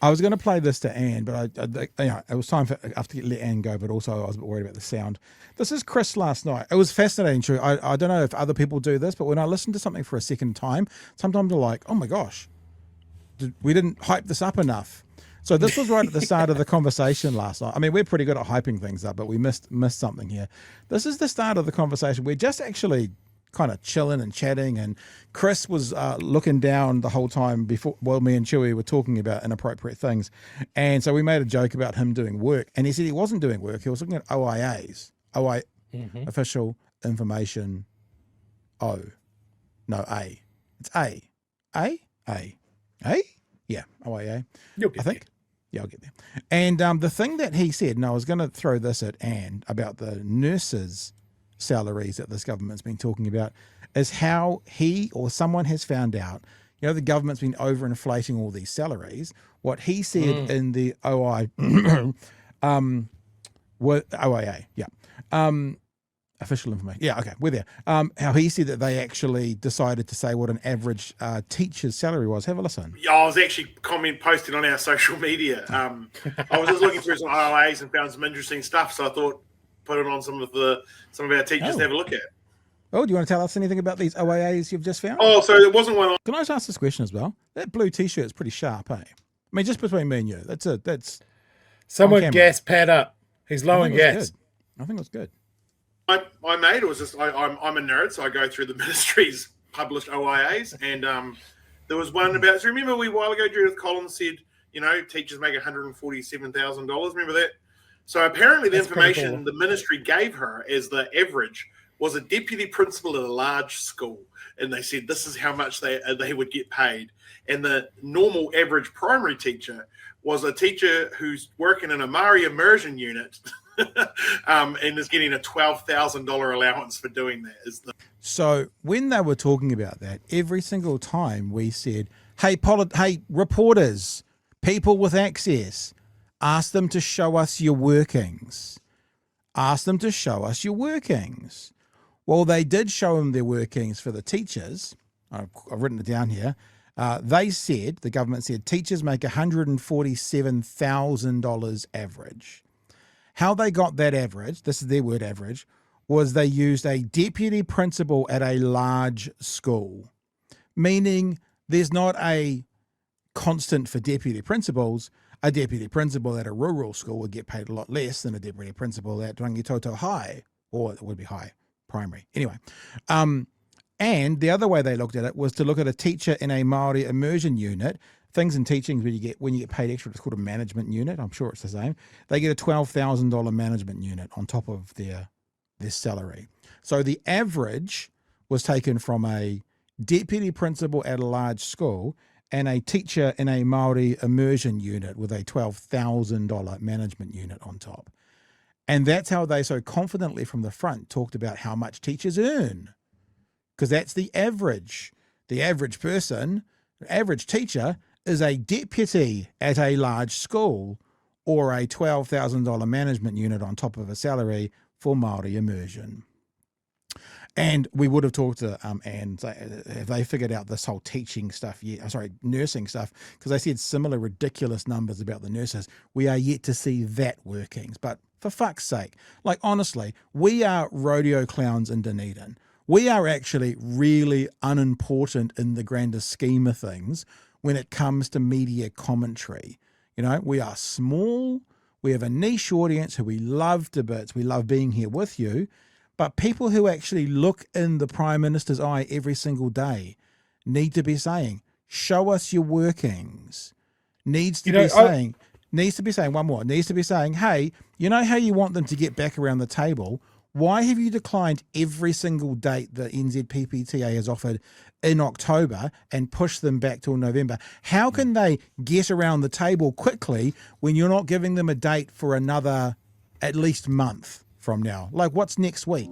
I was going to play this to Anne, but it was time for after to let Anne go. But also, I was a bit worried about the sound. This is Chris last night. It was fascinating. True. I don't know if other people do this, but when I listen to something for a second time, sometimes I'm like, oh my gosh, we didn't hype this up enough. So this was right at the start of the conversation last night. I mean, we're pretty good at hyping things up, but we missed something here. This is the start of the conversation. We're just actually kind of chilling and chatting, and Chris was looking down the whole time before me and Chewie were talking about inappropriate things, and so we made a joke about him doing work, and he said he wasn't doing work, he was looking at OIAs, official information. It's A, yeah, OIA. You'll get I think. Yeah, I'll get there. And the thing that he said, and I was going to throw this at Anne about the nurses' salaries that this government's been talking about, is how he or someone has found out, the government's been overinflating all these salaries. What he said in the OIA, official information. Yeah, okay, we're there. How he said that they actually decided to say what an average teacher's salary was. Have a listen. Yeah, I was actually posting on our social media. I was just looking through some OIAs and found some interesting stuff, so I thought put it on some of our teachers to have a look at. Oh, do you want to tell us anything about these OIAs you've just found? Oh, so there wasn't one on. Can I just ask this question as well? That blue T-shirt is pretty sharp, eh? I mean, just between me and you, that's. Someone gas pad up. He's low in gas. I think it was good. I made it was just I'm a nerd, so I go through the ministry's published OIAs, and there was one about. So remember, a while ago, Judith Collins said, teachers make $147,000. Remember that? So apparently, the information the ministry gave her as the average was a deputy principal at a large school, and they said this is how much they would get paid. And the normal average primary teacher was a teacher who's working in a Maori immersion unit. And is getting a $12,000 allowance for doing that. So when they were talking about that, every single time we said, hey, reporters, people with access, ask them to show us your workings. Ask them to show us your workings. Well, they did show them their workings for the teachers. I've written it down here. The government said, teachers make $147,000 average. How they got that average, this is their word average, was they used a deputy principal at a large school, meaning there's not a constant for deputy principals. A deputy principal at a rural school would get paid a lot less than a deputy principal at Rangitoto High, or it would be high primary. Anyway, and the other way they looked at it was to look at a teacher in a Maori immersion unit. Things in teaching when you get paid extra, it's called a management unit. I'm sure it's the same. They get a $12,000 management unit on top of their salary. So the average was taken from a deputy principal at a large school and a teacher in a Maori immersion unit with a $12,000 management unit on top. And that's how they so confidently from the front talked about how much teachers earn, because that's the average. The average person, the average teacher, is a deputy at a large school or a $12,000 management unit on top of a salary for Maori immersion. And we would have talked to Anne, have they figured out this whole teaching stuff yet? Nursing stuff, because they said similar ridiculous numbers about the nurses. We are yet to see that workings. But for fuck's sake, honestly, we are rodeo clowns in Dunedin. We are actually really unimportant in the grander scheme of things when it comes to media commentary. We are small, we have a niche audience who we love to bits, we love being here with you, but people who actually look in the Prime Minister's eye every single day need to be saying, show us your workings. Needs to be saying, hey, you know how you want them to get back around the table? Why have you declined every single date the NZPPTA has offered in October and pushed them back till November? How can they get around the table quickly when you're not giving them a date for another at least month from now? What's next week?